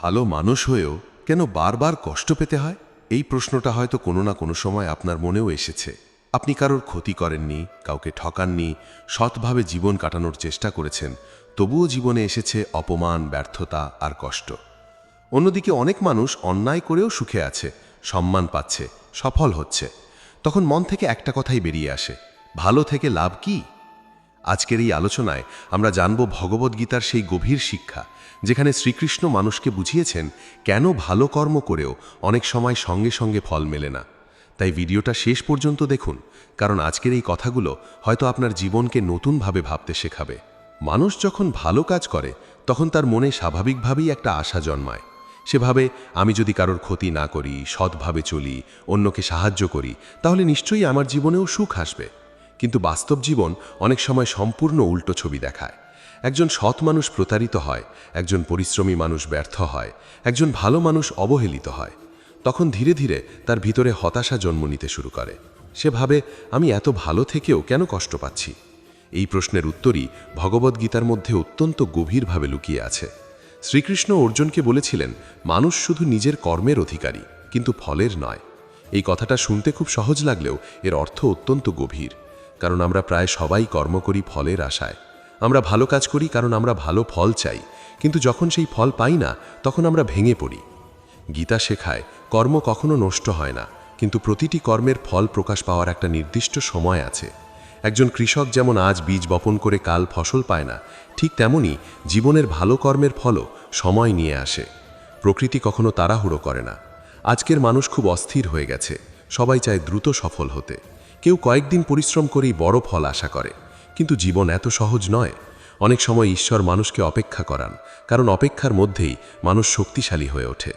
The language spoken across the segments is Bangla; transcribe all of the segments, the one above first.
ভালো মানুষ হয়েও কেন বারবার কষ্ট পেতে হয়? এই প্রশ্নটা হয়তো কোনো না কোনো সময় আপনার মনেও এসেছে। আপনি কারোর ক্ষতি করেননি, কাউকে ঠকাননি, সৎভাবে জীবন কাটানোর চেষ্টা করেছেন, তবুও জীবনে এসেছে অপমান, ব্যর্থতা আর কষ্ট। অন্যদিকে অনেক মানুষ অন্যায় করেও সুখে আছে, সম্মান পাচ্ছে, সফল হচ্ছে। তখন মন থেকে একটা কথাই বেরিয়ে আসে, ভালো থেকে লাভ কি? আজকের এই আলোচনায় আমরা জানব ভগবদ্গীতার সেই গভীর শিক্ষা, যেখানে শ্রীকৃষ্ণ মানুষকে বুঝিয়েছেন কেন ভালো কর্ম করেও অনেক সময় সঙ্গে সঙ্গে ফল মেলে না। তাই ভিডিওটা শেষ পর্যন্ত দেখুন, কারণ আজকের এই কথাগুলো হয়তো আপনার জীবনকে নতুনভাবে ভাবতে শেখাবে। মানুষ যখন ভালো কাজ করে তখন তার মনে স্বাভাবিকভাবেই একটা আশা জন্মায়। সেভাবে আমি যদি কারোর ক্ষতি না করি, সৎভাবে চলি, অন্যকে সাহায্য করি, তাহলে নিশ্চয়ই আমার জীবনেও সুখ আসবে। কিন্তু বাস্তব জীবন অনেক সময় সম্পূর্ণ উল্টো ছবি দেখায়। একজন সৎ মানুষ প্রতারিত হয়, একজন পরিশ্রমী মানুষ ব্যর্থ হয়, একজন ভালো মানুষ অবহেলিত হয়। তখন ধীরে ধীরে তার ভিতরে হতাশা জন্ম নিতে শুরু করে। সে ভাবে, আমি এত ভালো থেকেও কেন কষ্ট পাচ্ছি? এই প্রশ্নের উত্তরই ভগবদ্গীতার মধ্যে অত্যন্ত গভীরভাবে লুকিয়ে আছে। শ্রীকৃষ্ণ অর্জুনকে বলেছিলেন, মানুষ শুধু নিজের কর্মের অধিকারী, কিন্তু ফলের নয়। এই কথাটা শুনতে খুব সহজ লাগলেও এর অর্থ অত্যন্ত গভীর। কারণ আমরা প্রায় সবাই কর্ম করি ফলের আশায়। আমরা ভালো কাজ করি কারণ আমরা ভালো ফল চাই, কিন্তু যখন সেই ফল পাই না, তখন আমরা ভেঙে পড়ি। গীতা শেখায়, কর্ম কখনো নষ্ট হয় না, কিন্তু প্রতিটি কর্মের ফল প্রকাশ পাওয়ার একটা নির্দিষ্ট সময় আছে। একজন কৃষক যেমন আজ বীজ বপন করে কাল ফসল পায় না, ঠিক তেমনি জীবনের ভালো কর্মের ফলও সময় নিয়ে আসে। প্রকৃতি কখনো তাড়াহুড়ো করে না। আজকের মানুষ খুব অস্থির হয়ে গেছে, সবাই চায় দ্রুত সফল হতে। কেউ কয়েকদিন পরিশ্রম করেই বড় ফল আশা করে, কিন্তু জীবন এত সহজ নয়। অনেক সময় ঈশ্বর মানুষকে অপেক্ষা করান, কারণ অপেক্ষার মধ্যেই মানুষ শক্তিশালী হয়ে ওঠে।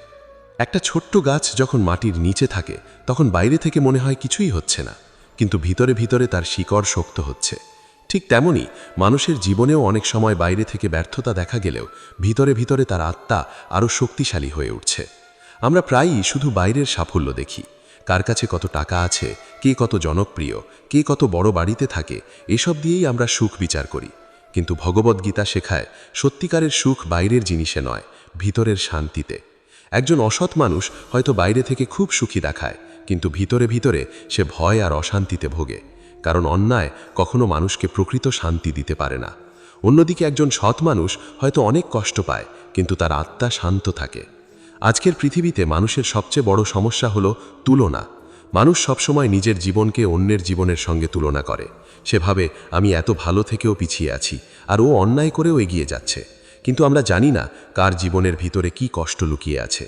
একটা ছোট্ট গাছ যখন মাটির নিচে থাকে, তখন বাইরে থেকে মনে হয় কিছুই হচ্ছে না, কিন্তু ভিতরে ভিতরে তার শিকড় শক্ত হচ্ছে। ঠিক তেমনি মানুষের জীবনেও অনেক সময় বাইরে থেকে ব্যর্থতা দেখা গেলেও ভিতরে ভিতরে তার আত্মা আরও শক্তিশালী হয়ে উঠছে। আমরা প্রায়ই শুধু বাইরের সাফল্য দেখি, কার কাছে কত টাকা আছে, কে কত জনপ্রিয়, কে কত বড় বাড়িতে থাকে, এসব দিয়েই আমরা সুখ বিচার করি। কিন্তু ভগবদ্গীতা শেখায়, সত্যিকারের সুখ বাইরের জিনিসে নয়, ভিতরের শান্তিতে। একজন অসৎ মানুষ হয়তো বাইরে থেকে খুব সুখী দেখায়, কিন্তু ভিতরে ভিতরে সে ভয় আর অশান্তিতে ভোগে, কারণ অন্যায় কখনো মানুষকে প্রকৃত শান্তি দিতে পারে না। অন্যদিকে একজন সৎ মানুষ হয়তো অনেক কষ্ট পায়, কিন্তু তার আত্মা শান্ত থাকে। আজকের পৃথিবীতে মানুষের সবচেয়ে বড় সমস্যা হলো তুলনা। মানুষ সবসময় নিজের জীবনকে অন্যের জীবনের সঙ্গে তুলনা করে। সে ভাবে, আমি এত ভালো থেকেও পিছিয়ে আছি, আর ও অন্যায় করেও এগিয়ে যাচ্ছে। কিন্তু আমরা জানি না কার জীবনের ভিতরে কি কষ্ট লুকিয়ে আছে।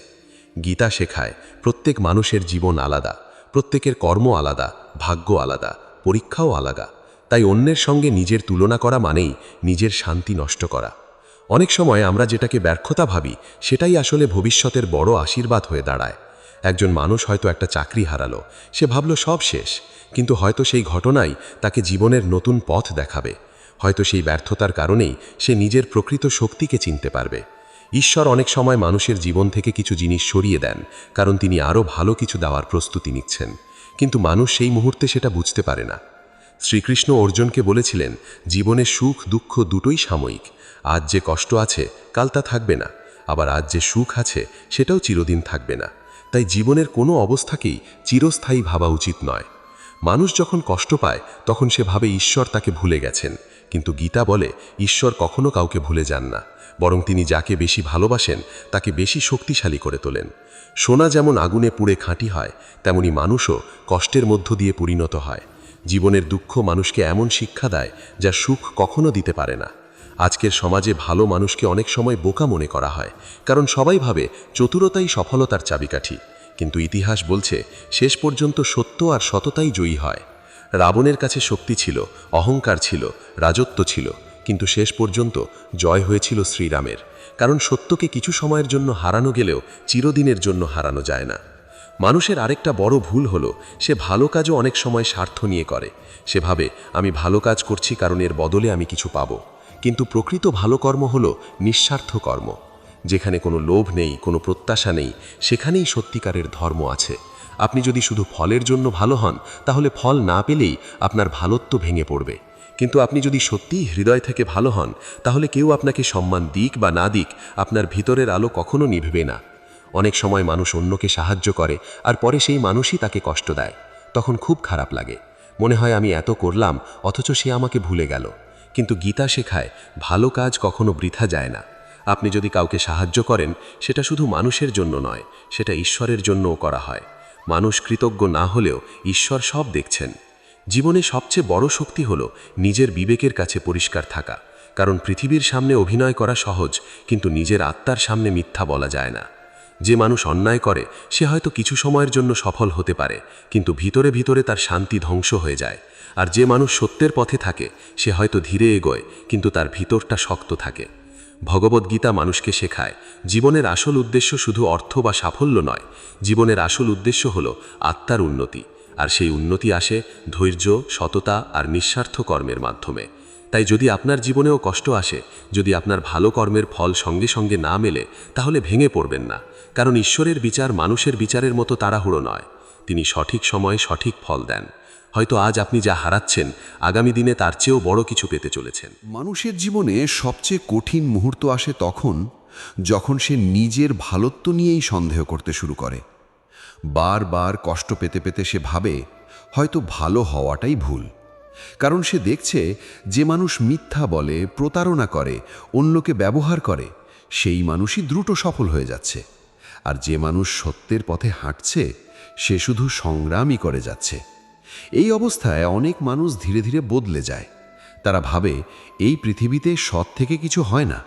গীতা শেখায়, প্রত্যেক মানুষের জীবন আলাদা, প্রত্যেকের কর্ম আলাদা, ভাগ্য আলাদা, পরীক্ষাও আলাদা। তাই অন্যের সঙ্গে নিজের তুলনা করা মানেই নিজের শান্তি নষ্ট করা। অনেক সময় আমরা যেটাকে ব্যর্থতা ভাবি, সেটাই আসলে ভবিষ্যতের বড় আশীর্বাদ হয়ে দাঁড়ায়। একজন মানুষ হয়তো একটা চাকরি হারালো, সে ভাবল সব শেষ, কিন্তু হয়তো সেই ঘটনাই তাকে জীবনের নতুন পথ দেখাবে। হয়তো সেই ব্যর্থতার কারণেই সে নিজের প্রকৃত শক্তিকে চিনতে পারবে। ঈশ্বর অনেক সময় মানুষের জীবন থেকে কিছু জিনিস সরিয়ে দেন, কারণ তিনি আরও ভালো কিছু দেওয়ার প্রস্তুতি নিচ্ছেন, কিন্তু মানুষ সেই মুহূর্তে সেটা বুঝতে পারে না। শ্রীকৃষ্ণ অর্জুনকে বলেছিলেন, জীবনে সুখ দুঃখ দুটোই সাময়িক। আজ যে কষ্ট আছে, কাল তা থাকবে না, আবার আজ যে সুখ আছে, সেটাও চিরদিন থাকবে না। তাই জীবনের কোনো অবস্থাকেই চিরস্থায়ী ভাবা উচিত নয়। মানুষ যখন কষ্ট পায়, তখন সে ভাবে ঈশ্বর তাকে ভুলে গেছেন, কিন্তু গীতা বলে, ঈশ্বর কখনো কাউকে ভুলে যান না, বরং তিনি যাকে বেশি ভালোবাসেন তাকে বেশি শক্তিশালী করে তোলেন। সোনা যেমন আগুনে পুড়ে খাঁটি হয়, তেমনি মানুষও কষ্টের মধ্য দিয়ে পরিণত হয়। জীবনের দুঃখ মানুষকে এমন শিক্ষা দেয় যা সুখ কখনো দিতে পারে না। আজকের সমাজে ভালো মানুষকে অনেক সময় বোকা মনে করা হয়, কারণ সবাই ভাবে চতুরতাই সফলতার চাবিকাঠি। কিন্তু ইতিহাস বলছে, শেষ পর্যন্ত সত্য আর সততাই জয়ী হয়। রাবণের কাছে শক্তি ছিল, অহংকার ছিল, রাজত্ব ছিল, কিন্তু শেষ পর্যন্ত জয় হয়েছিল শ্রীরামের। কারণ সত্যকে কিছু সময়ের জন্য হারানো গেলেও চিরদিনের জন্য হারানো যায় না। মানুষের আরেকটা বড় ভুল হলো, সে ভালো কাজও অনেক সময় স্বার্থ নিয়ে করে। সে ভাবে, আমি ভালো কাজ করছি কারণ এর বদলে আমি কিছু পাবো। কিন্তু প্রকৃত ভালো কর্ম হলো নিঃস্বার্থ কর্ম। যেখানে কোনো লোভ নেই, কোনো প্রত্যাশা নেই, সেখানেই সত্যিকারের ধর্ম আছে। আপনি যদি শুধু ফলের জন্য ভালো হন, তাহলে ফল না পেলেই আপনার ভালোত্ব ভেঙে পড়বে। কিন্তু আপনি যদি সত্যিই হৃদয় থেকে ভালো হন, তাহলে কেউ আপনাকে সম্মান দিক বা না দিক, আপনার ভিতরের আলো কখনো নিভবে না। অনেক সময় মানুষ অন্যকে সাহায্য করে আর পরে সেই মানুষই তাকে কষ্ট দেয়। তখন খুব খারাপ লাগে, মনে হয় আমি এত করলাম অথচ সে আমাকে ভুলে গেল। কিন্তু গীতা শেখায় ভালো কাজ কখনো বৃথা যায় না। আপনি যদি কাউকে সাহায্য করেন, সেটা শুধু মানুষের জন্য নয়, সেটা ঈশ্বরের জন্যও করা হয়। মানুষ কৃতজ্ঞ না হলেও ঈশ্বর সব দেখছেন। জীবনে সবচেয়ে বড় শক্তি হলো নিজের বিবেকের কাছে পরিষ্কার থাকা। কারণ পৃথিবীর সামনে অভিনয় করা সহজ, কিন্তু নিজের আত্মার সামনে মিথ্যা বলা যায় না। যে মানুষ অন্যায় করে সে হয়তো কিছু সময়ের জন্য সফল হতে পারে, কিন্তু ভিতরে ভিতরে তার শান্তি ধ্বংস হয়ে যায়। আর যে মানুষ সত্যের পথে থাকে সে হয়তো ধীরে এগোয়, কিন্তু তার ভিতরটা শক্ত থাকে। ভগবদ্গীতা মানুষকে শেখায় জীবনের আসল উদ্দেশ্য শুধু অর্থ বা সাফল্য নয়। জীবনের আসল উদ্দেশ্য হলো আত্মার উন্নতি, আর সেই উন্নতি আসে ধৈর্য, সততা আর নিঃস্বার্থ কর্মের মাধ্যমে। তাই যদি আপনার জীবনেও কষ্ট আসে, যদি আপনার ভালো কর্মের ফল সঙ্গে সঙ্গে না মেলে, তাহলে ভেঙে পড়বেন না। কারণ ঈশ্বরের বিচার মানুষের বিচারের মতো তাড়াহুড়ো নয়। তিনি সঠিক সময়ে সঠিক ফল দেন। হয়তো আজ আপনি যা হারাচ্ছেন, আগামী দিনে তার চেয়েও বড় কিছু পেতে চলেছেন। মানুষের জীবনে সবচেয়ে কঠিন মুহূর্ত আসে তখন, যখন সে নিজের ভালোত্ব নিয়েই সন্দেহ করতে শুরু করে। বারবার কষ্ট পেতে পেতে সে ভাবে হয়তো ভালো হওয়াটাই ভুল। কারণ সে দেখছে যে মানুষ মিথ্যা বলে, প্রতারণা করে, অন্যকে ব্যবহার করে, সেই মানুষই দ্রুত সফল হয়ে যাচ্ছে। আর যে মানুষ সত্যের পথে হাঁটছে সে শুধু সংগ্রামই করে যাচ্ছে। এই অবস্থায় অনেক মানুষ ধীরে ধীরে বদলে যায়। তারা ভাবে এই পৃথিবীতে সৎ থেকে কিছু হয় না,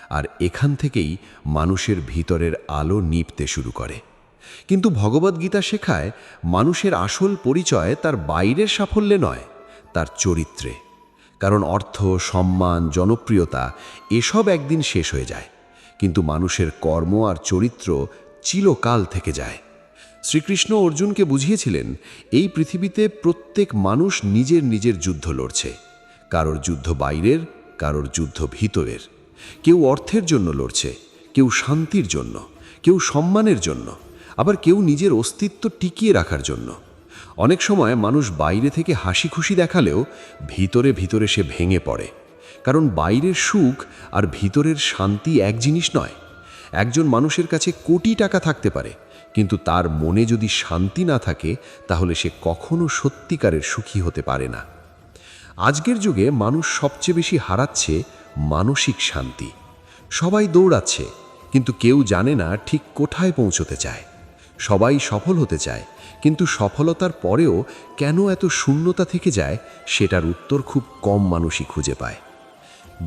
আর এখান থেকেই মানুষের ভিতরের আলো নিভতে শুরু করে। কিন্তু ভগবদ্গীতা শেখায় মানুষের আসল পরিচয় তার বাইরের সাফল্যে নয়, তার চরিত্রে। কারণ অর্থ, সম্মান, জনপ্রিয়তা এসব একদিন শেষ হয়ে যায়, কিন্তু মানুষের কর্ম আর চরিত্র চিরকাল থেকে যায়। শ্রীকৃষ্ণ অর্জুনকে বুঝিয়েছিলেন এই পৃথিবীতে প্রত্যেক মানুষ নিজের নিজের যুদ্ধ লড়ছে। কারোর যুদ্ধ বাইরের, কারোর যুদ্ধ ভিতরের। কেউ অর্থের জন্য লড়ছে, কেউ শান্তির জন্য, কেউ সম্মানের জন্য, আবার কেউ নিজের অস্তিত্ব টিকিয়ে রাখার জন্য। অনেক সময় মানুষ বাইরে থেকে হাসি খুশি দেখালেও ভিতরে ভিতরে সে ভেঙে পড়ে। কারণ বাইরের সুখ আর ভিতরের শান্তি এক জিনিস নয়। একজন মানুষের কাছে কোটি টাকা থাকতে পারে, কিন্তু তার মনে যদি শান্তি না থাকে, তাহলে সে কখনো সত্যিকারের সুখী হতে পারে না। আজকের যুগে মানুষ সবচেয়ে বেশি হারাচ্ছে মানসিক শান্তি। সবাই দৌড়াচ্ছে, কিন্তু কেউ জানে না ঠিক কোথায় পৌঁছতে চায়। সবাই সফল হতে চায়, কিন্তু সফলতার পরেও কেন এত শূন্যতা থেকে যায়, সেটার উত্তর খুব কম মানুষই খুঁজে পায়।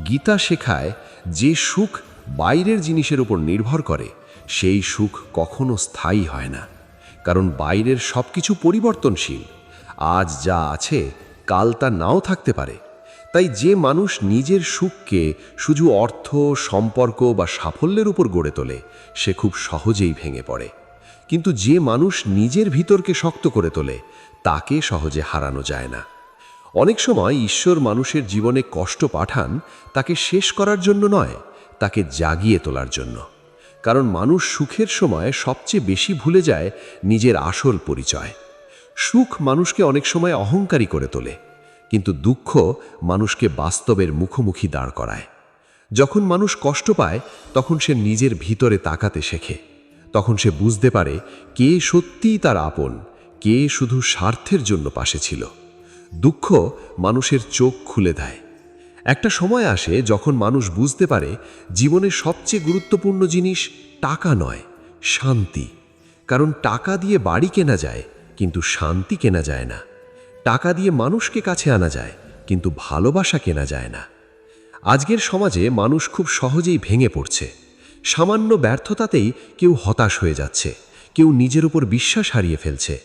গীতা শেখায় যে সুখ বাইরের জিনিসের উপর নির্ভর করে, সেই সুখ কখনো স্থায়ী হয় না। কারণ বাইরের সব কিছু পরিবর্তনশীল। আজ যা আছে কাল তা নাও থাকতে পারে। তাই যে মানুষ নিজের সুখকে শুধু অর্থ, সম্পর্ক বা সাফল্যের উপর গড়ে তোলে, সে খুব সহজেই ভেঙে পড়ে। কিন্তু যে মানুষ নিজের ভিতরকে শক্ত করে তোলে, তাকে সহজে হারানো যায় না। অনেক সময় ঈশ্বর মানুষের জীবনে কষ্ট পাঠান তাকে শেষ করার জন্য নয়, তাকে জাগিয়ে তোলার জন্য। কারণ মানুষ সুখের সময় সবচেয়ে বেশি ভুলে যায় নিজের আসল পরিচয়। সুখ মানুষকে অনেক সময় অহংকারী করে তোলে, কিন্তু দুঃখ মানুষকে বাস্তবের মুখোমুখি দাঁড় করায়। যখন মানুষ কষ্ট পায়, তখন সে নিজের ভিতরে তাকাতে শেখে। তখন সে বুঝতে পারে কে সত্যিই তার আপন, কে শুধু স্বার্থের জন্য পাশে ছিল। দুঃখ মানুষের চোখ খুলে দেয়। একটা সময় আসে যখন মানুষ বুঝতে পারে জীবনের সবচেয়ে গুরুত্বপূর্ণ জিনিস টাকা নয়, শান্তি। কারণ টাকা দিয়ে বাড়ি কেনা যায়, কিন্তু শান্তি কেনা যায় না। টাকা দিয়ে মানুষকে কাছে আনা যায়, কিন্তু ভালোবাসা কেনা যায় না। আজকের সমাজে মানুষ খুব সহজেই ভেঙে পড়ছে। সামান্য ব্যর্থতাতেই কেউ হতাশ হয়ে যাচ্ছে, কেউ নিজের উপর বিশ্বাস হারিয়ে ফেলছে।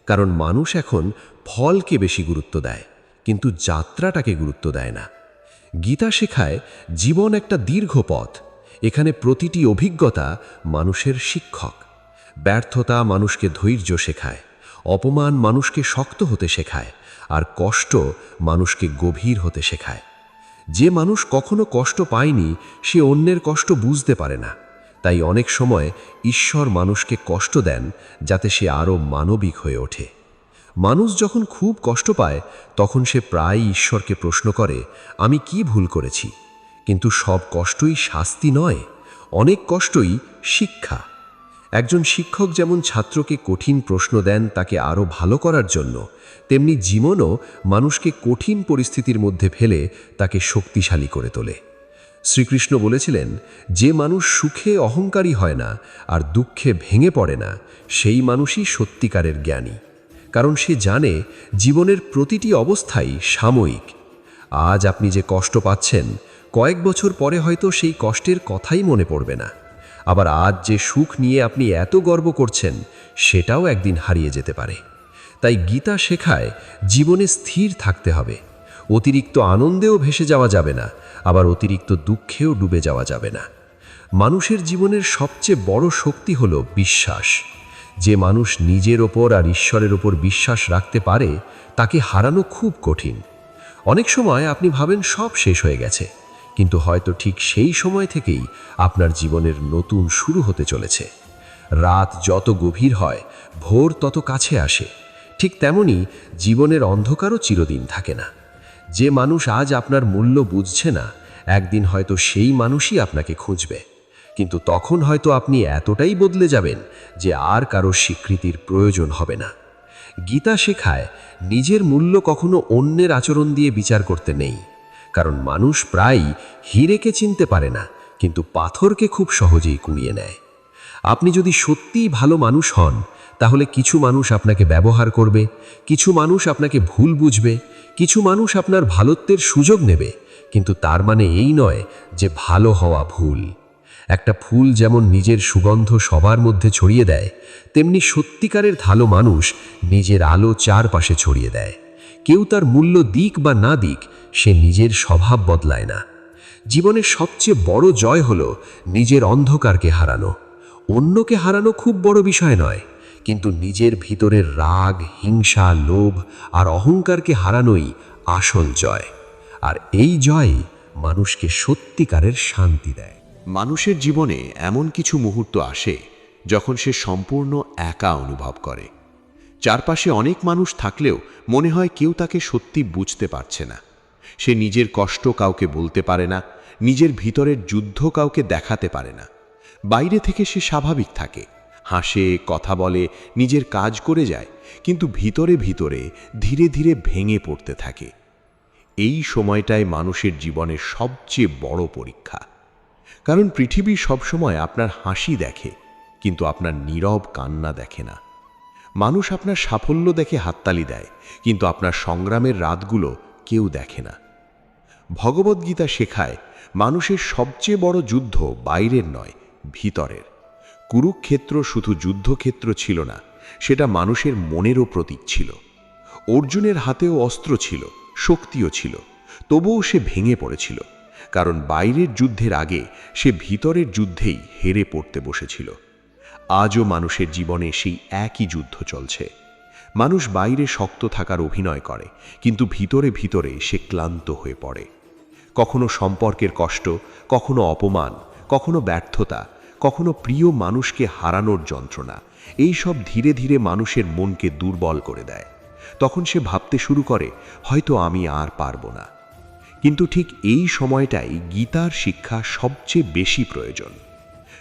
কারণ মানুষ এখন ফলকে বেশি গুরুত্ব দেয়, কিন্তু যাত্রাটাকে গুরুত্ব দেয় না। গীতা শেখায় জীবন একটা দীর্ঘ পথ। এখানে প্রতিটি অভিজ্ঞতা মানুষের শিক্ষক। ব্যর্থতা মানুষকে ধৈর্য শেখায়, অপমান মানুষকে শক্ত হতে শেখায়, আর কষ্ট মানুষকে গভীর হতে শেখায়। যে মানুষ কখনো কষ্ট পায়নি সে অন্যের কষ্ট বুঝতে পারে না। তাই অনেক সময় ঈশ্বর মানুষকে কষ্ট দেন যাতে সে আরও মানবিক হয়ে ওঠে। মানুষ যখন খুব কষ্ট পায় তখন সে প্রায়ই ঈশ্বরকে প্রশ্ন করে, আমি কি ভুল করেছি? কিন্তু সব কষ্টই শাস্তি নয়, অনেক কষ্টই শিক্ষা। একজন শিক্ষক যেমন ছাত্রকে কঠিন প্রশ্ন দেন তাকে আরও ভালো করার জন্য, তেমনি জীবনও মানুষকে কঠিন পরিস্থিতির মধ্যে ফেলে তাকে শক্তিশালী করে তোলে। শ্রীকৃষ্ণ বলেছিলেন, যে মানুষ সুখে অহংকারী হয় না আর দুঃখে ভেঙে পড়ে না, সেই মানুষই সত্যিকারের জ্ঞানী। কারণ সে জানে জীবনের প্রতিটি অবস্থাই সাময়িক। আজ আপনি যে কষ্ট পাচ্ছেন, কয়েক বছর পরে হয়তো সেই কষ্টের কথাই মনে পড়বে না। আবার আজ যে সুখ নিয়ে আপনি এত গর্ব করছেন, সেটাও একদিন হারিয়ে যেতে পারে। তাই গীতা শেখায় জীবনে স্থির থাকতে হবে। অতিরিক্ত আনন্দেও ভেসে যাওয়া যাবে না, আবার অতিরিক্ত দুঃখেও ডুবে যাওয়া যাবে না। মানুষের জীবনের সবচেয়ে বড় শক্তি হলো বিশ্বাস। যে মানুষ নিজের ওপর আর ঈশ্বরের ওপর বিশ্বাস রাখতে পারে, তাকে হারানো খুব কঠিন। অনেক সময় আপনি ভাবেন সব শেষ হয়ে গেছে, কিন্তু হয়তো ঠিক সেই সময় থেকেই আপনার জীবনের নতুন শুরু হতে চলেছে। রাত যত গভীর হয়, ভোর তত কাছে আসে। ঠিক তেমনি জীবনের অন্ধকারও চিরদিন থাকে না। যে মানুষ আজ আপনার মূল্য বুঝছে না, একদিন হয়তো সেই মানুষই আপনাকে খুঁজবে। কিন্তু তখন হয়তো আপনি এতটাই বদলে যাবেন যে আর কারো স্বীকৃতির প্রয়োজন হবে না। গীতা শেখায় নিজের মূল্য কখনো অন্যের আচরণ দিয়ে বিচার করতে নেই। কারণ মানুষ প্রায়ই হীরেকে চিনতে পারে না, কিন্তু পাথরকে খুব সহজেই কুড়িয়ে নেয়। আপনি যদি সত্যিই ভালো মানুষ হন, তাহলে কিছু মানুষ আপনাকে ব্যবহার করবে, কিছু মানুষ আপনাকে ভুল বুঝবে, কিছু মানুষ আপনার ভালোত্বের সুযোগ নেবে, কিন্তু তার মানে এই নয় যে ভালো হওয়া ভুল। একটা ফুল যেমন নিজের সুগন্ধ সবার মধ্যে ছড়িয়ে দেয়, তেমনি সত্যিকারের ভালো মানুষ নিজের আলো চারপাশে ছড়িয়ে দেয়। কেউ তার মূল্য দিক বা না দিক, সে নিজের স্বভাব বদলায় না। জীবনের সবচেয়ে বড় জয় হলো নিজের অন্ধকারকে হারানো। অন্যকে হারানো খুব বড় বিষয় নয়, কিন্তু নিজের ভিতরের রাগ, হিংসা, লোভ আর অহংকারকে হারানোই আসল জয়। আর এই জয়ই মানুষকে সত্যিকারের শান্তি দেয়। মানুষের জীবনে এমন কিছু মুহূর্ত আসে যখন সে সম্পূর্ণ একা অনুভব করে। চারপাশে অনেক মানুষ থাকলেও মনে হয় কেউ তাকে সত্যি বুঝতে পারছে না। সে নিজের কষ্ট কাউকে বলতে পারে না, নিজের ভিতরের যুদ্ধ কাউকে দেখাতে পারে না। বাইরে থেকে সে স্বাভাবিক থাকে, হাসে, কথা বলে, নিজের কাজ করে যায়, কিন্তু ভিতরে ভিতরে ধীরে ধীরে ভেঙে পড়তে থাকে। এই সময়টাই মানুষের জীবনের সবচেয়ে বড় পরীক্ষা। কারণ পৃথিবী সবসময় আপনার হাসি দেখে, কিন্তু আপনার নীরব কান্না দেখে না। মানুষ আপনার সাফল্য দেখে হাততালি দেয়, কিন্তু আপনার সংগ্রামের রাতগুলো কেউ দেখে না। ভগবদ্গীতা শেখায় মানুষের সবচেয়ে বড় যুদ্ধ বাইরের নয়, ভিতরের। কুরুক্ষেত্র শুধু যুদ্ধক্ষেত্র ছিল না, সেটা মানুষের মনেরও প্রতীক ছিল। অর্জুনের হাতেও অস্ত্র ছিল, শক্তিও ছিল, তবুও সে ভেঙে পড়েছিল। কারণ বাইরের যুদ্ধের আগে সে ভিতরের যুদ্ধেই হেরে পড়তে বসেছিল। আজও মানুষের জীবনে সেই একই যুদ্ধ চলছে। মানুষ বাইরে শক্ত থাকার অভিনয় করে, কিন্তু ভিতরে ভিতরে সে ক্লান্ত হয়ে পড়ে। কখনো সম্পর্কের কষ্ট, কখনো অপমান, কখনো ব্যর্থতা, কখনো প্রিয় মানুষকে হারানোর যন্ত্রণা, এই সব ধীরে ধীরে মানুষের মনকে দুর্বল করে দেয়। তখন সে ভাবতে শুরু করে, হয়তো আমি আর পারবো না। কিন্তু ঠিক এই সময়টাই গীতার শিক্ষা সবচেয়ে বেশি প্রয়োজন।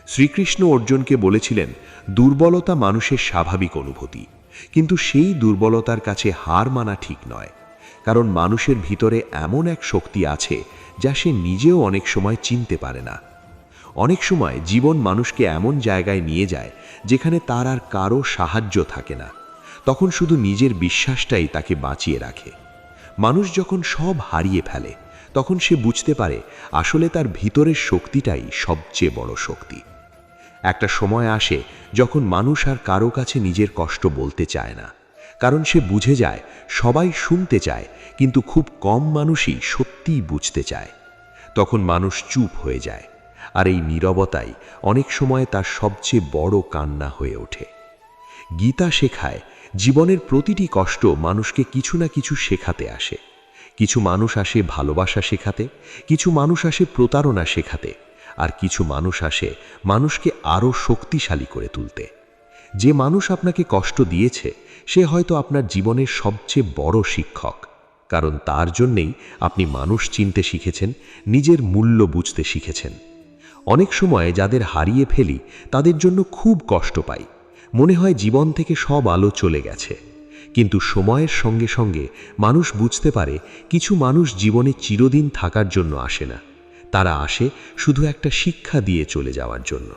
শ্রীকৃষ্ণ অর্জুনকে বলেছিলেন, দুর্বলতা মানুষের স্বাভাবিক অনুভূতি, কিন্তু সেই দুর্বলতার কাছে হার মানা ঠিক নয়। কারণ মানুষের ভিতরে এমন এক শক্তি আছে যা সে নিজেও অনেক সময় চিনতে পারে না। অনেক সময় জীবন মানুষকে এমন জায়গায় নিয়ে যায় যেখানে তার আর কারো সাহায্য থাকে না। তখন শুধু নিজের বিশ্বাসটাই তাকে বাঁচিয়ে রাখে। মানুষ যখন সব হারিয়ে ফেলে, তখন সে বুঝতে পারে আসলে তার ভিতরের শক্তিটাই সবচেয়ে বড় শক্তি। একটা সময় আসে যখন মানুষ আর কারো কাছে নিজের কষ্ট বলতে চায় না, কারণ সে বুঝে যায় সবাই শুনতে চায়, কিন্তু খুব কম মানুষই সত্যিই বুঝতে চায়। তখন মানুষ চুপ হয়ে যায়, আর এই নীরবতাই অনেক সময় তার সবচেয়ে বড় কান্না হয়ে ওঠে। গীতা শেখায় জীবনের প্রতিটি কষ্ট মানুষকে কিছু না কিছু শেখাতে আসে। কিছু মানুষ আসে ভালোবাসা শেখাতে, কিছু মানুষ আসে প্রতারণা শেখাতে, আর কিছু মানুষ আসে মানুষকে আরও শক্তিশালী করে তুলতে। যে মানুষ আপনাকে কষ্ট দিয়েছে সে হয়তো আপনার জীবনের সবচেয়ে বড় শিক্ষক, কারণ তার জন্যেই আপনি মানুষ চিনতে শিখেছেন, নিজের মূল্য বুঝতে শিখেছেন। অনেক সময় যাদের হারিয়ে ফেলি তাদের জন্য খুব কষ্ট পাই, মনে হয় জীবন থেকে সব আলো চলে গেছে। কিন্তু সময়ের সঙ্গে সঙ্গে মানুষ বুঝতে পারে কিছু মানুষ জীবনে চিরদিন থাকার জন্য আসে না, তারা আসে শুধু একটা শিক্ষা দিয়ে চলে যাওয়ার জন্য।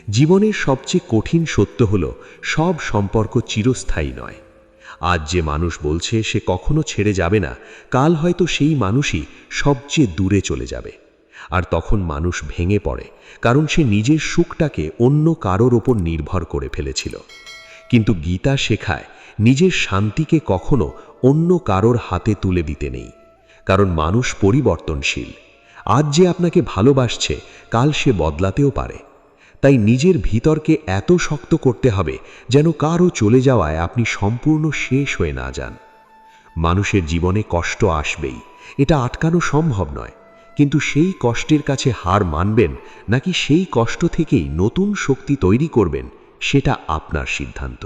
জীবনের সবচেয়ে কঠিন সত্য হলো সব সম্পর্ক চিরস্থায়ী নয়। আজ যে মানুষ বলছে সে কখনো ছেড়ে যাবে না, কাল হয়তো সেই মানুষই সবচেয়ে দূরে চলে যাবে। আর তখন মানুষ ভেঙে পড়ে, কারণ সে নিজের সুখটাকে অন্য কারোর ওপর নির্ভর করে ফেলেছিল। কিন্তু গীতা শেখায় নিজের শান্তিকে কখনো অন্য কারোর হাতে তুলে দিতে নেই, কারণ মানুষ পরিবর্তনশীল। আজ যে আপনাকে ভালোবাসছে কাল সে বদলাতেও পারে। তাই নিজের ভিতরকে এত শক্ত করতে হবে যেন কারও চলে যাওয়ায় আপনি সম্পূর্ণ শেষ হয়ে না যান। মানুষের জীবনে কষ্ট আসবেই, এটা আটকানো সম্ভব নয়, কিন্তু সেই কষ্টের কাছে হার মানবেন নাকি সেই কষ্ট থেকেই নতুন শক্তি তৈরি করবেন সেটা আপনার সিদ্ধান্ত।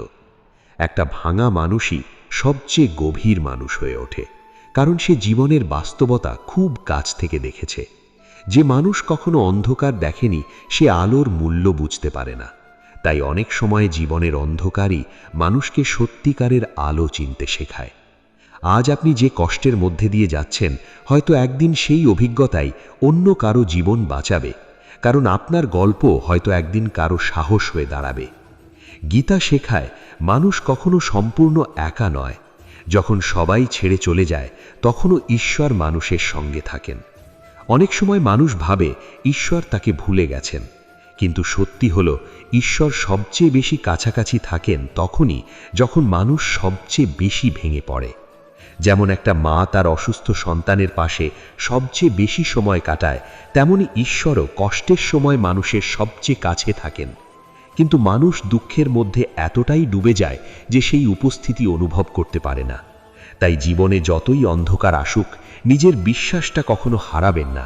একটা ভাঙা মানুষই সবচেয়ে গভীর মানুষ হয়ে ওঠে, কারণ সে জীবনের বাস্তবতা খুব কাছ থেকে দেখেছে। যে মানুষ কখনো অন্ধকার দেখেনি সে আলোর মূল্য বুঝতে পারে না। তাই অনেক সময় জীবনের অন্ধকারই মানুষকে সত্যিকারের আলো চিনতে শেখায়। আজ আপনি যে কষ্টের মধ্যে দিয়ে যাচ্ছেন, হয়তো একদিন সেই অভিজ্ঞতাই অন্য কারো জীবন বাঁচাবে, কারণ আপনার গল্প হয়তো একদিন কারো সাহস হয়ে দাঁড়াবে। গীতা শেখায় মানুষ কখনো সম্পূর্ণ একা নয়। যখন সবাই ছেড়ে চলে যায় তখনও ঈশ্বর মানুষের সঙ্গে থাকেন। অনেক সময় মানুষ ভাবে ঈশ্বর তাকে ভুলে গেছেন, কিন্তু সত্যি হলো ঈশ্বর সবচেয়ে বেশি কাছাকাছি থাকেন তখনই যখন মানুষ সবচেয়ে বেশি ভেঙে পড়ে। যেমন একটা মা তার অসুস্থ সন্তানের পাশে সবচেয়ে বেশি সময় কাটায়, তেমনি ঈশ্বরও কষ্টের সময় মানুষের সবচেয়ে কাছে থাকেন। কিন্তু মানুষ দুঃখের মধ্যে এতটাই ডুবে যায় যে সেই উপস্থিতি অনুভব করতে পারে না। তাই জীবনে যতই অন্ধকার আসুক, নিজের বিশ্বাসটা কখনো হারাবেন না,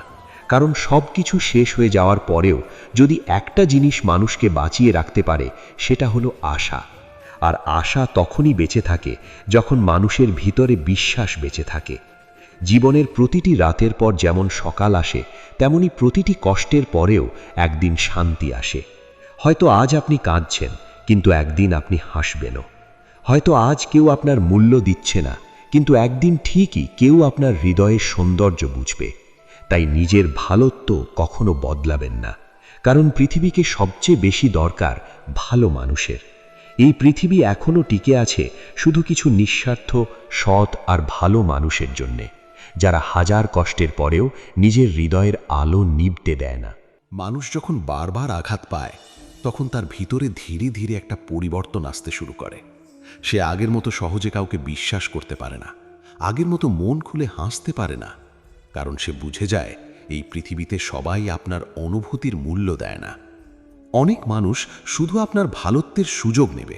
কারণ সব কিছু শেষ হয়ে যাওয়ার পরেও যদি একটা জিনিস মানুষকে বাঁচিয়ে রাখতে পারে সেটা হলো আশা। আর আশা তখনই বেঁচে থাকে যখন মানুষের ভিতরে বিশ্বাস বেঁচে থাকে। জীবনের প্রতিটি রাতের পর যেমন সকাল আসে, তেমনি প্রতিটি কষ্টের পরেও একদিন শান্তি আসে। হয়তো আজ আপনি কাঁদছেন, কিন্তু একদিন আপনি হাসবেনও। হয়তো আজ কেউ আপনার মূল্য দিচ্ছে না, কিন্তু একদিন ঠিকই কেউ আপনার হৃদয়ের সৌন্দর্য বুঝবে। তাই নিজের ভালোত্ব কখনো বদলাবেন না, কারণ পৃথিবীকে সবচেয়ে বেশি দরকার ভালো মানুষের। এই পৃথিবী এখনো টিকে আছে শুধু কিছু নিঃস্বার্থ, সৎ আর ভালো মানুষের জন্যে, যারা হাজার কষ্টের পরেও নিজের হৃদয়ের আলো নিভতে দেয় না। মানুষ যখন বারবার আঘাত পায় তখন তার ভিতরে ধীরে ধীরে একটা পরিবর্তন আসতে শুরু করে। সে আগের মতো সহজে কাউকে বিশ্বাস করতে পারে না, আগের মতো মন খুলে হাসতে পারে না, কারণ সে বুঝে যায় এই পৃথিবীতে সবাই আপনার অনুভূতির মূল্য দেয় না। অনেক মানুষ শুধু আপনার ভালোত্বের সুযোগ নেবে।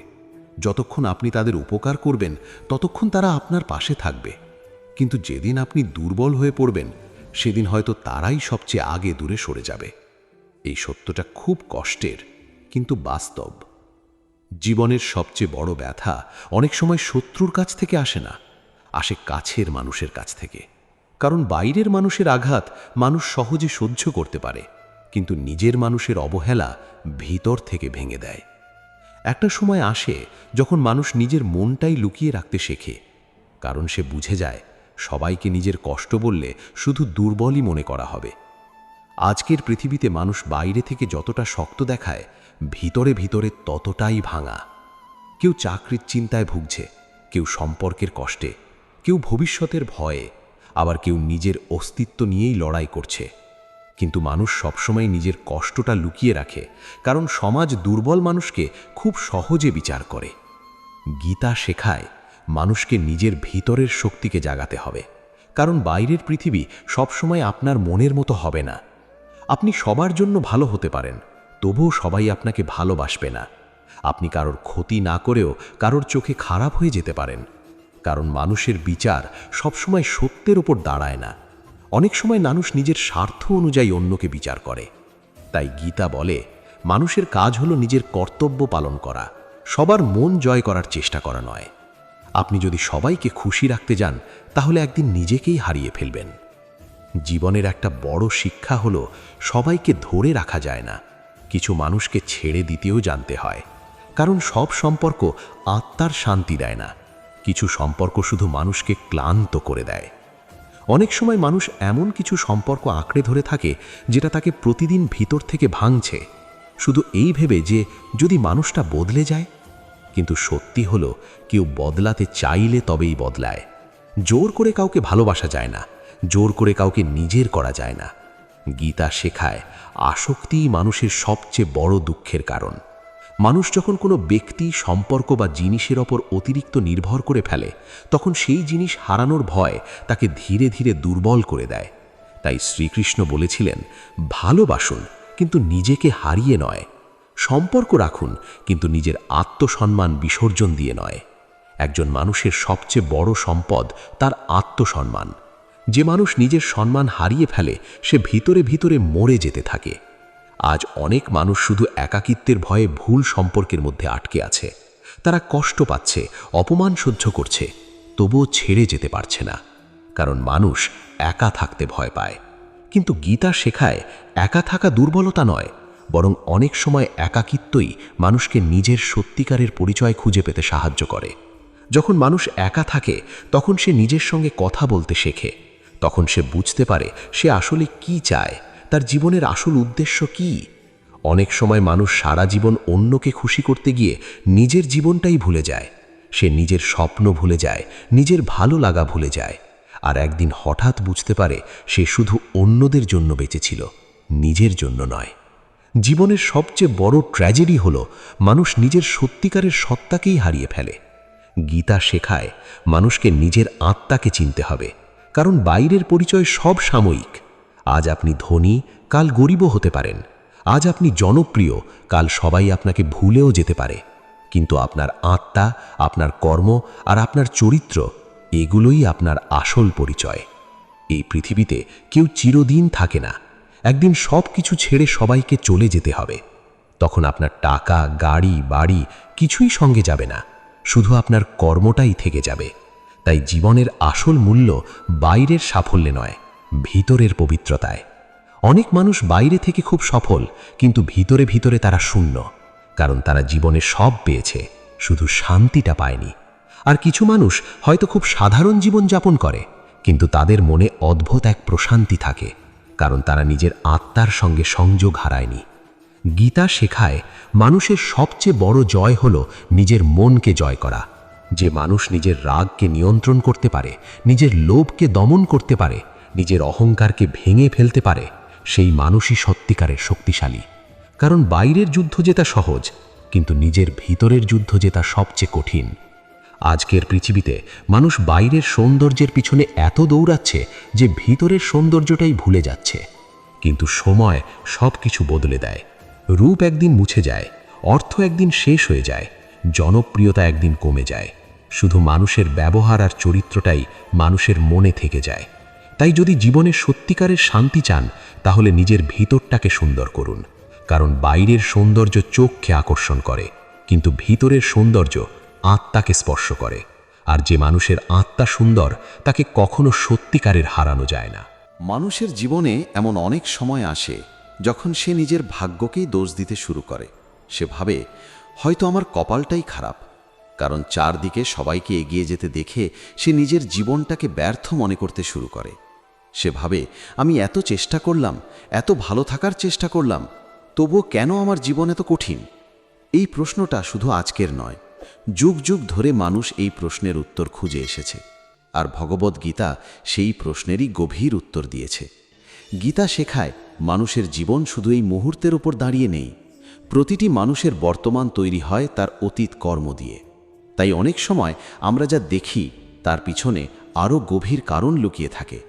যতক্ষণ আপনি তাদের উপকার করবেন ততক্ষণ তারা আপনার পাশে থাকবে, কিন্তু যেদিন আপনি দুর্বল হয়ে পড়বেন সেদিন হয়তো তারাই সবচেয়ে আগে দূরে সরে যাবে। এই সত্যটা খুব কষ্টের, কিন্তু বাস্তব। জীবনের সবচেয়ে বড় ব্যথা অনেক সময় শত্রুর কাছ থেকে আসে না, আসে কাছের মানুষের কাছ থেকে। কারণ বাইরের মানুষের আঘাত মানুষ সহজে সহ্য করতে পারে, কিন্তু নিজের মানুষের অবহেলা ভিতর থেকে ভেঙে দেয়। একটা সময় আসে যখন মানুষ নিজের মনটাই লুকিয়ে রাখতে শেখে, কারণ সে বুঝে যায় সবাইকে নিজের কষ্ট বললে শুধু দুর্বলই মনে করা হবে। আজকের পৃথিবীতে মানুষ বাইরে থেকে যতটা শক্ত দেখায়, ভিতরে ভিতরে ততটাই ভাঙা। কেউ চাকরির চিন্তায় ভুগছে, কেউ সম্পর্কের কষ্টে, কেউ ভবিষ্যতের ভয়ে, আবার কেউ নিজের অস্তিত্ব নিয়েই লড়াই করছে। কিন্তু মানুষ সবসময় নিজের কষ্টটা লুকিয়ে রাখে, কারণ সমাজ দুর্বল মানুষকে খুব সহজে বিচার করে। গীতা শেখায় মানুষকে নিজের ভিতরের শক্তিকে জাগাতে হবে, কারণ বাইরের পৃথিবী সবসময় আপনার মনের মতো হবে না। আপনি সবার জন্য ভালো হতে পারেন, তবুও সবাই আপনাকে ভালোবাসবে না। আপনি কারোর ক্ষতি না করেও কারোর চোখে খারাপ হয়ে যেতে পারেন, কারণ মানুষের বিচার সবসময় সত্যের ওপর দাঁড়ায় না। অনেক সময় মানুষ নিজের স্বার্থ অনুযায়ী অন্যকে বিচার করে। তাই গীতা বলে মানুষের কাজ হলো নিজের কর্তব্য পালন করা, সবার মন জয় করার চেষ্টা করা নয়। আপনি যদি সবাইকে খুশি রাখতে যান তাহলে একদিন নিজেকেই হারিয়ে ফেলবেন। জীবনের একটা বড় শিক্ষা হলো সবাইকে ধরে রাখা যায় না, কিছু মানুষকে ছেড়ে দিতেও জানতে হয়। কারণ সব সম্পর্ক আত্মার শান্তি দেয় না, কিছু সম্পর্ক শুধু মানুষকে ক্লান্ত করে দেয়। অনেক সময় মানুষ এমন কিছু সম্পর্ক আঁকড়ে ধরে থাকে যেটা তাকে প্রতিদিন ভিতর থেকে ভাঙছে, শুধু এই ভেবে যে যদি মানুষটা বদলে যায়। কিন্তু সত্যি হলো কেউ বদলাতে চাইলে তবেই বদলায়। জোর করে কাউকে ভালোবাসা যায় না, জোর করে কাউকে নিজের করা যায় না। গীতা শেখায় আসক্তিই মানুষের সবচেয়ে বড় দুঃখের কারণ। মানুষ যখন কোনো ব্যক্তি, সম্পর্ক বা জিনিসের ওপর অতিরিক্ত নির্ভর করে ফেলে, তখন সেই জিনিস হারানোর ভয় তাকে ধীরে ধীরে দুর্বল করে দেয়। তাই শ্রীকৃষ্ণ বলেছিলেন, ভালোবাসুন কিন্তু নিজেকে হারিয়ে নয়। সম্পর্ক রাখুন কিন্তু নিজের আত্মসম্মান বিসর্জন দিয়ে নয়। একজন মানুষের সবচেয়ে বড় সম্পদ তার আত্মসম্মান। যে মানুষ নিজের সম্মান হারিয়ে ফেলে সে ভিতরে ভিতরে মরে যেতে থাকে। আজ অনেক মানুষ শুধু একাকিত্বের ভয়ে ভুল সম্পর্কের মধ্যে আটকে আছে। তারা কষ্ট পাচ্ছে, অপমান সহ্য করছে, তবুও ছেড়ে যেতে পারছে না, কারণ মানুষ একা থাকতে ভয় পায়। কিন্তু গীতা শেখায় একা থাকা দুর্বলতা নয়, বরং অনেক সময় একাকিত্বই মানুষকে নিজের সত্যিকারের পরিচয় খুঁজে পেতে সাহায্য করে। যখন মানুষ একা থাকে তখন সে নিজের সঙ্গে কথা বলতে শেখে, তখন সে বুঝতে পারে সে আসলে কি চায়, তার জীবনের আসল উদ্দেশ্য কি। অনেক সময় মানুষ সারা জীবন অন্যকে খুশি করতে গিয়ে নিজের জীবনটাই ভুলে যায়। সে নিজের স্বপ্ন ভুলে যায়, নিজের ভালো লাগা ভুলে যায়, আর একদিন হঠাৎ বুঝতে পারে সে শুধু অন্যদের জন্য বেঁচেছিল, নিজের জন্য নয়। জীবনের সবচেয়ে বড় ট্র্যাজেডি হলো মানুষ নিজের সত্যিকারের সত্তাকেই হারিয়ে ফেলে। গীতা শেখায় মানুষকে নিজের আত্মাকে চিনতে হবে, কারণ বাইরের পরিচয় সব সাময়িক। আজ আপনি ধনী, কাল গরিবও হতে পারেন। আজ আপনি জনপ্রিয়, কাল সবাই আপনাকে ভুলেও যেতে পারে। কিন্তু আপনার আত্মা, আপনার কর্ম আর আপনার চরিত্র, এগুলোই আপনার আসল পরিচয়। এই পৃথিবীতে কেউ চিরদিন থাকে না, একদিন সব কিছু ছেড়ে সবাইকে চলে যেতে হবে। তখন আপনার টাকা, গাড়ি, বাড়ি কিছুই সঙ্গে যাবে না, শুধু আপনার কর্মটাই থেকে যাবে। তাই জীবনের আসল মূল্য বাইরের সাফল্যে নয়, ভিতরের পবিত্রতায়। অনেক মানুষ বাইরে থেকে খুব সফল, কিন্তু ভিতরে ভিতরে তারা শূন্য, কারণ তারা জীবনে সব পেয়েছে, শুধু শান্তিটা পায়নি। আর কিছু মানুষ হয়তো খুব সাধারণ জীবন যাপন করে, কিন্তু তাদের মনে অদ্ভুত এক প্রশান্তি থাকে, কারণ তারা নিজের আত্মার সঙ্গে সংযোগ হারায়নি। গীতা শেখায় মানুষের সবচেয়ে বড় জয় হলো নিজের মনকে জয় করা। যে মানুষ নিজের রাগকে নিয়ন্ত্রণ করতে পারে, নিজের লোভকে দমন করতে পারে, নিজের অহংকারকে ভেঙে ফেলতে পারে, সেই মানুষই সত্যিকারের শক্তিশালী। কারণ বাইরের যুদ্ধ জেতা সহজ, কিন্তু নিজের ভিতরের যুদ্ধ জেতা সবচেয়ে কঠিন। আজকের পৃথিবীতে মানুষ বাইরের সৌন্দর্যের পিছনে এত দৌড়াচ্ছে যে ভিতরের সৌন্দর্যটাই ভুলে যাচ্ছে। কিন্তু সময় সব কিছু বদলে দেয়। রূপ একদিন মুছে যায়, অর্থ একদিন শেষ হয়ে যায়, জনপ্রিয়তা একদিন কমে যায়, শুধু মানুষের ব্যবহার আর চরিত্রটাই মানুষের মনে থেকে যায়। তাই যদি জীবনে সত্যিকারের শান্তি চান, তাহলে নিজের ভিতরটাকে সুন্দর করুন, কারণ বাইরের সৌন্দর্য চোখকে আকর্ষণ করে, কিন্তু ভিতরের সৌন্দর্য আত্মাকে স্পর্শ করে। আর যে মানুষের আত্মা সুন্দর, তাকে কখনো সত্যিকারের হারানো যায় না। মানুষের জীবনে এমন অনেক সময় আসে যখন সে নিজের ভাগ্যকেই দোষ দিতে শুরু করে। সে ভাবে হয়তো আমার কপালটাই খারাপ, কারণ চারদিকে সবাইকে এগিয়ে যেতে দেখে সে নিজের জীবনটাকে ব্যর্থ মনে করতে শুরু করে। সে ভাবে আমি এত চেষ্টা করলাম, এত ভালো থাকার চেষ্টা করলাম, তবুও কেন আমার জীবন এত কঠিন? এই প্রশ্নটা শুধু আজকের নয়, যুগ যুগ ধরে মানুষ এই প্রশ্নের উত্তর খুঁজে এসেছে, আর ভগবদ্গীতা সেই প্রশ্নেরই গভীর উত্তর দিয়েছে। গীতা শেখায় মানুষের জীবন শুধু এই মুহূর্তের উপর দাঁড়িয়ে নেই, প্রতিটি মানুষের বর্তমান তৈরি হয় তার অতীত কর্ম দিয়ে। তাই অনেক সময় আমরা যা দেখি তার পিছনে আরও গভীর কারণ লুকিয়ে থাকে।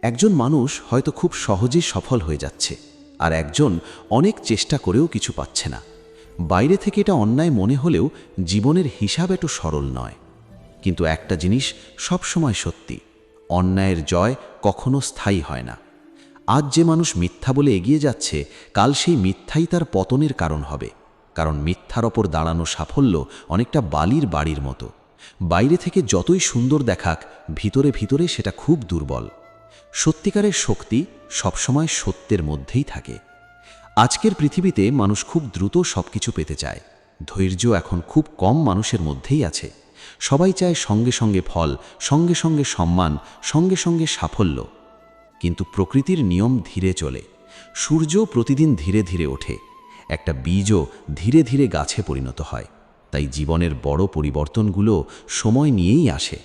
একজন মানুষ হয়তো খুব সহজেই সফল হয়ে যাচ্ছে, আর একজন অনেক চেষ্টা করেও কিছু পাচ্ছে না। বাইরে থেকে এটা অন্যায় মনে হলেও জীবনের হিসাব একটু সরল নয়। কিন্তু একটা জিনিস সবসময় সত্যি, অন্যায়ের জয় কখনো স্থায়ী হয় না। আজ যে মানুষ মিথ্যা বলে এগিয়ে যাচ্ছে, কাল সেই মিথ্যাই তার পতনের কারণ হবে। কারণ মিথ্যার ওপর দাঁড়ানো সাফল্য অনেকটা বালির বাড়ির মতো, বাইরে থেকে যতই সুন্দর দেখাক, ভিতরে ভিতরে সেটা খুব দুর্বল। সত্যিকারের শক্তি সবসময় সত্যের মধ্যেই থাকে। আজকের পৃথিবীতে মানুষ খুব দ্রুত সবকিছু পেতে চায়। ধৈর্য এখন খুব কম মানুষের মধ্যেই আছে। সবাই চায় সঙ্গে সঙ্গে ফল, সঙ্গে সঙ্গে সম্মান, সঙ্গে সঙ্গে সাফল্য। কিন্তু প্রকৃতির নিয়ম ধীরে চলে। সূর্য প্রতিদিন ধীরে ধীরে ওঠে, একটা বীজও ধীরে ধীরে গাছে পরিণত হয়। তাই জীবনের বড় পরিবর্তনগুলো সময় নিয়েই আসে।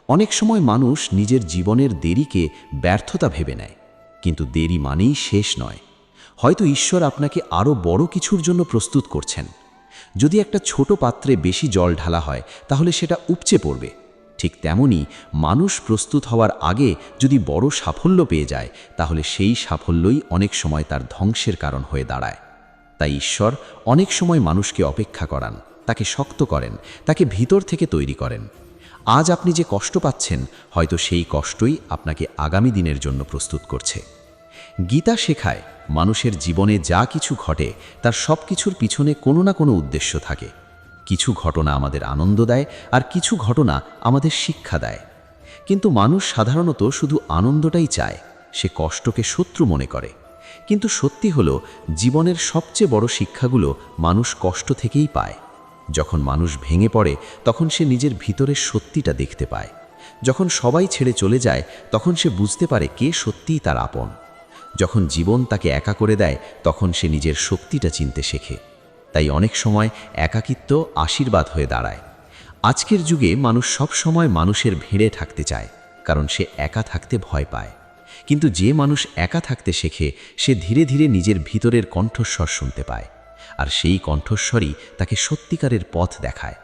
অনেক সময় মানুষ নিজের জীবনের দেরিকে ব্যর্থতা ভেবে নেয়, কিন্তু দেরি মানেই শেষ নয়। হয়তো ঈশ্বর আপনাকে আরও বড় কিছুর জন্য প্রস্তুত করছেন। যদি একটা ছোট পাত্রে বেশি জল ঢালা হয়, তাহলে সেটা উপচে পড়বে। ঠিক তেমনি মানুষ প্রস্তুত হওয়ার আগে যদি বড় সাফল্য পেয়ে যায়, তাহলে সেই সাফল্যই অনেক সময় তার ধ্বংসের কারণ হয়ে দাঁড়ায়। তাই ঈশ্বর অনেক সময় মানুষকে অপেক্ষা করান, তাকে শক্ত করেন, তাকে ভিতর থেকে তৈরি করেন। আজ আপনি যে কষ্ট পাচ্ছেন, হয়তো সেই কষ্টই আপনাকে আগামী দিনের জন্য প্রস্তুত করছে। গীতা শেখায়, মানুষের জীবনে যা কিছু ঘটে তার সব কিছুর পিছনে কোনো না কোনো উদ্দেশ্য থাকে। কিছু ঘটনা আমাদের আনন্দ দেয়, আর কিছু ঘটনা আমাদের শিক্ষা দেয়। কিন্তু মানুষ সাধারণত শুধু আনন্দটাই চায়, সে কষ্টকে শত্রু মনে করে। কিন্তু সত্যি হলো, জীবনের সবচেয়ে বড় শিক্ষাগুলো মানুষ কষ্ট থেকেই পায়। যখন মানুষ ভেঙে পড়ে, তখন সে নিজের ভিতরের সত্যিটা দেখতে পায়। যখন সবাই ছেড়ে চলে যায়, তখন সে বুঝতে পারে কে সত্যিই তার আপন। যখন জীবন তাকে একা করে দেয়, তখন সে নিজের শক্তিটা চিনতে শেখে। তাই অনেক সময় একাকিত্ব আশীর্বাদ হয়ে দাঁড়ায়। আজকের যুগে মানুষ সব সময় মানুষের ভিড়ে থাকতে চায়, কারণ সে একা থাকতে ভয় পায়। কিন্তু যে মানুষ একা থাকতে শেখে, সে ধীরে ধীরে নিজের ভিতরের কণ্ঠস্বর শুনতে পায়, আর সেই কণ্ঠস্বরই তাকে সত্যিকারের পথ দেখায়।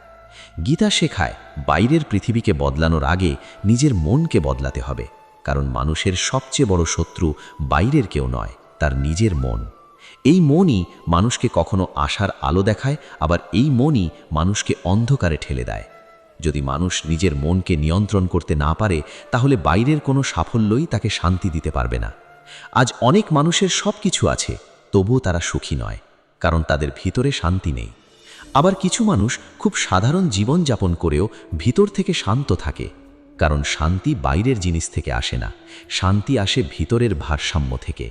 গীতা শেখায়, বাইরের পৃথিবীকে বদলানোর আগে নিজের মনকে বদলাতে হবে, কারণ মানুষের সবচেয়ে বড় শত্রু বাইরের কেউ নয়, তার নিজের মন। এই মনই মানুষকে কখনো আশার আলো দেখায়, আবার এই মনই মানুষকে অন্ধকারে ঠেলে দেয়। যদি মানুষ নিজের মনকে নিয়ন্ত্রণ করতে না পারে, তাহলে বাইরের কোনো সাফল্যই তাকে শান্তি দিতে পারবে না। আজ অনেক মানুষের সব কিছু আছে, তবুও তারা সুখী নয়, কারণ তাদের ভিতরে শান্তি নেই। আবার কিছু মানুষ খুব সাধারণ জীবন যাপন করেও ভিতর থেকে শান্ত থাকে, কারণ শান্তি বাইরের জিনিস থেকে আসে না, শান্তি আসে ভিতরের ভারসাম্য থেকে।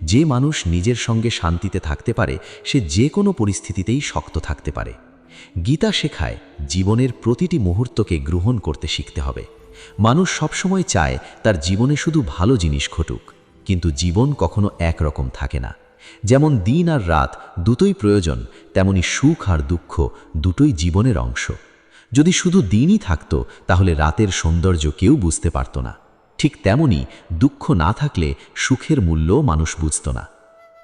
যে মানুষ নিজের সঙ্গে শান্তিতে থাকতে পারে, সে যে কোনো পরিস্থিতিতেই শক্ত থাকতে পারে। গীতা শেখায়, জীবনের প্রতিটি মুহূর্তকে গ্রহণ করতে শিখতে হবে। মানুষ সবসময় চায় তার জীবনে শুধু ভালো জিনিস ঘটুক, কিন্তু জীবন কখনো একরকম থাকে না। যেমন দিন আর রাত দুটোই প্রয়োজন, তেমনি সুখ আর দুঃখ দুটোই জীবনের অংশ। যদি শুধু দিনই থাকতো, তাহলে রাতের সৌন্দর্য কেউ বুঝতে পারত না। ঠিক তেমনি দুঃখ না থাকলে সুখের মূল্যও মানুষ বুঝত না।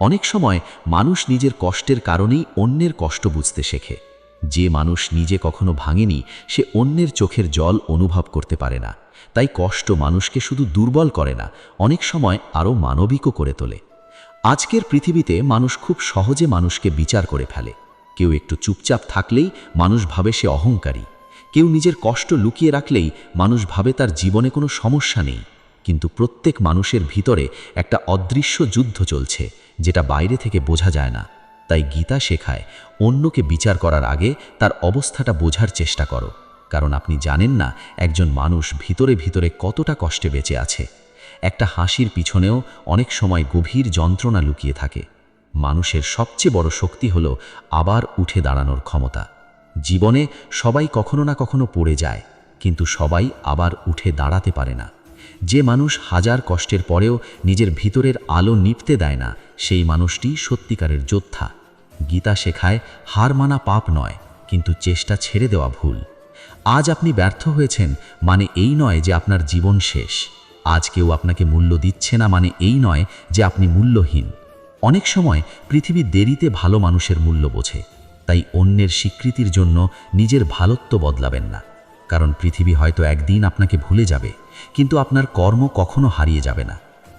অনেক সময় মানুষ নিজের কষ্টের কারণেই অন্যের কষ্ট বুঝতে শেখে। যে মানুষ নিজে কখনো ভাঙেনি, সে অন্যের চোখের জল অনুভব করতে পারে না। তাই কষ্ট মানুষকে শুধু দুর্বল করে না, অনেক সময় আরও মানবিকও করে তোলে। আজকের পৃথিবীতে মানুষ খুব সহজে মানুষকে বিচার করে ফেলে। কেউ একটু চুপচাপ থাকলেই মানুষ ভাবে সে অহংকারী। কেউ নিজের কষ্ট লুকিয়ে রাখলেই মানুষ ভাবে তার জীবনে কোনো সমস্যা নেই। কিন্তু প্রত্যেক মানুষের ভিতরে একটা অদৃশ্য যুদ্ধ চলছে, যেটা বাইরে থেকে বোঝা যায় না। তাই গীতা শেখায়, অন্যকে বিচার করার আগে তার অবস্থাটা বোঝার চেষ্টা করো, কারণ আপনি জানেন না একজন মানুষ ভিতরে ভিতরে কতটা কষ্টে বেঁচে আছে। একটা হাসির পিছনেও অনেক সময় গভীর যন্ত্রণা লুকিয়ে থাকে। মানুষের সবচেয়ে বড় শক্তি হলো আবার উঠে দাঁড়ানোর ক্ষমতা। জীবনে সবাই কখনো না কখনো পড়ে যায়, কিন্তু সবাই আবার উঠে দাঁড়াতে পারে না। যে মানুষ হাজার কষ্টের পরেও নিজের ভিতরের আলো নিভতে দেয় না, সেই মানুষটি সত্যিকারের যোদ্ধা। গীতা শেখায়, হার মানা পাপ নয়, কিন্তু চেষ্টা ছেড়ে দেওয়া ভুল। আজ আপনি ব্যর্থ হয়েছেন মানে এই নয় যে আপনার জীবন শেষ। আজ কেউ আপনাকে মূল্য দিচ্ছে না মানে এই নয় যে আপনি মূল্যহীন। অনেক সময় পৃথিবী দেরিতে ভালো মানুষের মূল্য বোঝে। তাই অন্যের স্বীকৃতির জন্য নিজের ভালোত্ব বদলাবেন না, কারণ পৃথিবী হয়তো একদিন আপনাকে ভুলে যাবে, কিন্তু আপনার কর্ম কখনো হারিয়ে যাবে না।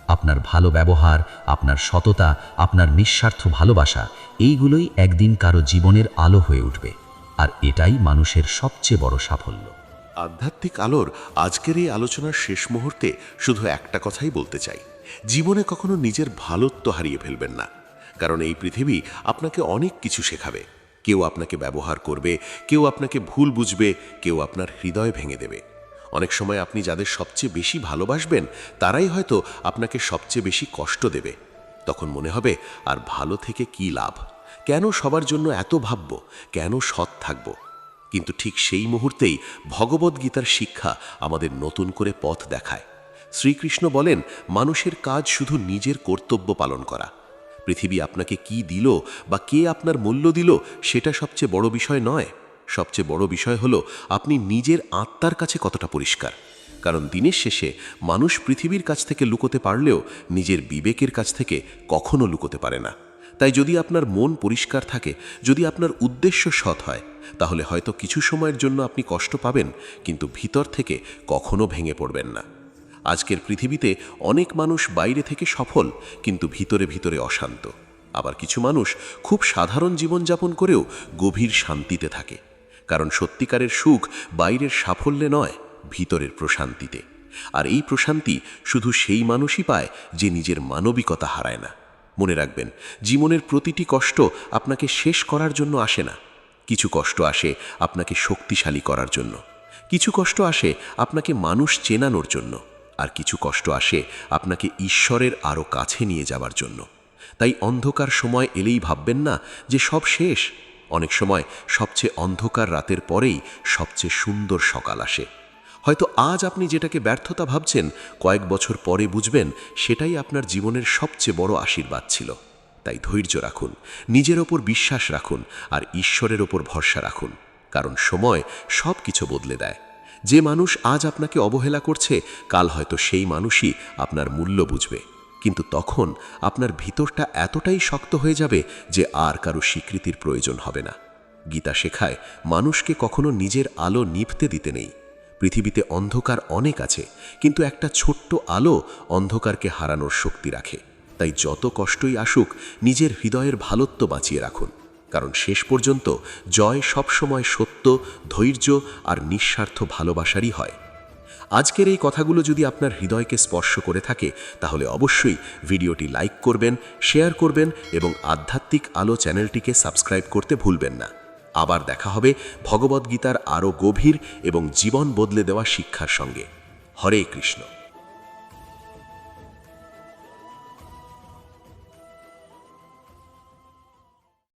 আপনার ভালো ব্যবহার, আপনার সততা, আপনার নিঃস্বার্থ ভালোবাসা, এইগুলোই একদিন কারো জীবনের আলো হয়ে উঠবে। আর এটাই মানুষের সবচেয়ে বড় সাফল্য। আধ্যাত্মিক আলোর আজকের এই আলোচনার শেষ মুহূর্তে শুধু একটা কথাই বলতে চাই, জীবনে কখনো নিজের ভালোত্ব হারিয়ে ফেলবেন না, কারণ এই পৃথিবী আপনাকে অনেক কিছু শেখাবে, কেউ আপনাকে ব্যবহার করবে, কেউ আপনাকে ভুল বুঝবে, কেউ আপনার হৃদয় ভেঙে দেবে। অনেক সময় আপনি যাদের সবচেয়ে বেশি ভালোবাসবেন তারাই হয়তো আপনাকে সবচেয়ে বেশি কষ্ট দেবে। তখন মনে হবে আর ভালো থেকে কি লাভ, কেন সবার জন্য এত ভাবব, কেন সৎ থাকব। কিন্তু ঠিক সেই মুহূর্তেই ভগবদ্গীতার শিক্ষা আমাদের নতুন করে পথ দেখায়। শ্রীকৃষ্ণ বলেন, মানুষের কাজ শুধু নিজের কর্তব্য পালন করা। পৃথিবী আপনাকে কি দিল বা কে আপনার মূল্য দিল সেটা সবচেয়ে বড় বিষয় নয়। সবচেয়ে বড় বিষয় হলো আপনি নিজের আত্মার কাছে কতটা পরিষ্কার। কারণ দিনের শেষে মানুষ পৃথিবীর কাছ থেকে লুকোতে পারলেও নিজের বিবেকের কাছ থেকে কখনো লুকোতে পারে না। তাই যদি আপনার মন পরিষ্কার থাকে, যদি আপনার উদ্দেশ্য সৎ হয়, তাহলে হয়তো কিছু সময়ের জন্য আপনি কষ্ট পাবেন, কিন্তু ভিতর থেকে কখনো ভেঙে পড়বেন না। আজকের পৃথিবীতে অনেক মানুষ বাইরে থেকে সফল, কিন্তু ভিতরে ভিতরে অশান্ত। আবার কিছু মানুষ খুব সাধারণ জীবনযাপন করেও গভীর শান্তিতে থাকে। কারণ সত্যিকারের সুখ বাইরের সাফল্যে নয়, ভিতরের প্রশান্তিতে। আর এই প্রশান্তি শুধু সেই মানুষই পায় যে নিজের মানবিকতা হারায় না। মনে রাখবেন, জীবনের প্রতিটি কষ্ট আপনাকে শেষ করার জন্য আসে না। কিছু কষ্ট আসে আপনাকে শক্তিশালী করার জন্য, কিছু কষ্ট আসে আপনাকে মানুষ চেনানোর জন্য, আর কিছু কষ্ট আসে আপনাকে ঈশ্বরের আরও কাছে নিয়ে যাওয়ার জন্য। তাই অন্ধকার সময় এলেই ভাববেন না যে সব শেষ। অনেক সময় সবচেয়ে অন্ধকার রাতের পরেই সবচেয়ে সুন্দর সকাল আসে। হয়তো আজ আপনি যেটাকে ব্যর্থতা ভাবছেন, কয়েক বছর পরে বুঝবেন সেটাই আপনার জীবনের সবচেয়ে বড় আশীর্বাদ ছিল। তাই ধৈর্য রাখুন, নিজের ওপর বিশ্বাস রাখুন, আর ঈশ্বরের ওপর ভরসা রাখুন। কারণ সময় সব কিছু বদলে দেয়। যে মানুষ আজ আপনাকে অবহেলা করছে, কাল হয়তো সেই মানুষই আপনার মূল্য বুঝবে। কিন্তু তখন আপনার ভিতরটা এতটাই শক্ত হয়ে যাবে যে আর কারো স্বীকৃতির প্রয়োজন হবে না। গীতা শেখায়, মানুষকে কখনো নিজের আলো নিভতে দিতে নেই। পৃথিবীতে অন্ধকার অনেক আছে, কিন্তু একটা ছোট্ট আলো অন্ধকারকে হারানোর শক্তি রাখে। তাই যত কষ্টই আসুক, নিজের হৃদয়ের ভালোত্ব বাঁচিয়ে রাখুন। কারণ শেষ পর্যন্ত জয় সবসময় সত্য, ধৈর্য আর নিঃস্বার্থ ভালোবাসারই হয়। আজকের এই কথাগুলো যদি আপনার হৃদয়কে স্পর্শ করে থাকে, তাহলে অবশ্যই ভিডিওটি লাইক করবেন, শেয়ার করবেন এবং আধ্যাত্মিক আলো চ্যানেলটিকে সাবস্ক্রাইব করতে ভুলবেন না। আবার দেখা হবে ভগবদ্গীতার আরও গভীর এবং জীবন বদলে দেওয়া শিক্ষার সঙ্গে। হরে কৃষ্ণ।